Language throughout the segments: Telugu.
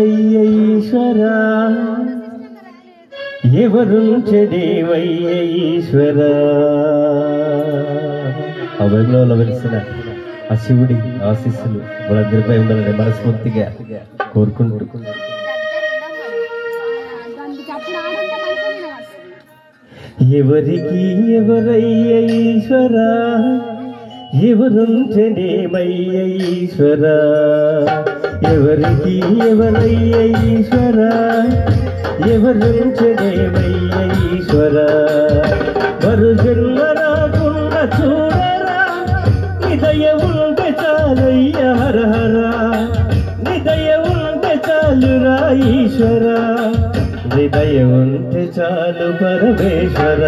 ఈశ్వరా ఎవరుంచెదేవయ్య ఈశ్వరా. ఆ వైభవంలో వెలిసిన ఆ శివుడి ఆశీస్సులు వాళ్ళందరిపై ఉండాలని మనస్ఫూర్తిగా కోరుకుంటూ ఎవరికి ఎవరయ్య ఈశ్వరా ఎవరుంచెదేవయ్య ఈశ్వరా. ఎవరికి ఎవరయ్య ఈశ్వరా ఎవరుంచెదేవయ్య ఈశ్వరా. మరు జన్మ రాకుండా చూడరా నిదయ ఉంటే చాలయ్య హర హర. నిదయ ఉంటే చాలురా ఈశ్వరా. హృదయ ఉంటే చాలు పరమేశ్వర.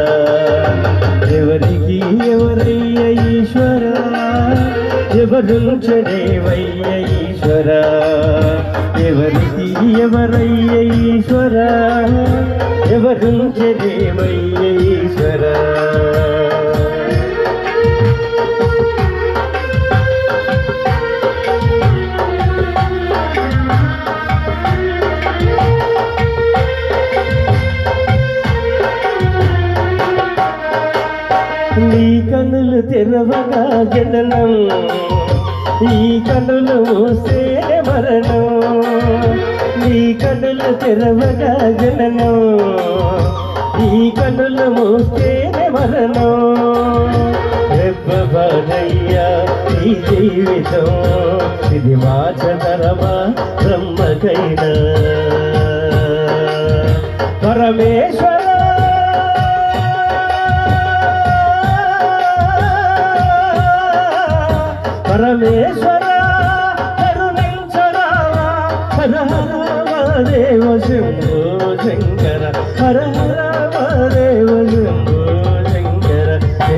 ఎవరికి ఎవరయ్య ఈశ్వరా ఎవరుంచెదేవయ్య ఈశ్వరా. ఎవరికి ఎవరయ్య ఈశ్వరా ఎవరుంచెదేవయ్య ఈశ్వరా. నీ కన్నులు తెరవగా జననం ఈ కన్నులు మూసే మరణం. నీ కన్నులు తెరవగా జననం ఈ కన్నులు మూసే మరణం. రెప్పబాడయ్యా ఈ జీవితం ఇది వాచతరమా బ్రహ్మకైనా. పరమేశ్వర పరమేశ్వర కరుణించరావా. హర హర దేవ శంభో శంకర. హర హర దేవ శంభో శంకర.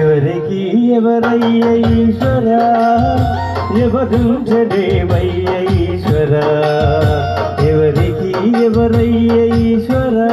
ఎవరికి ఎవరయ్య ఈశ్వరా ఎవరుంచెదేవయ్య ఈశ్వరా. ఎవరికి ఎవరయ్య ఈశ్వరా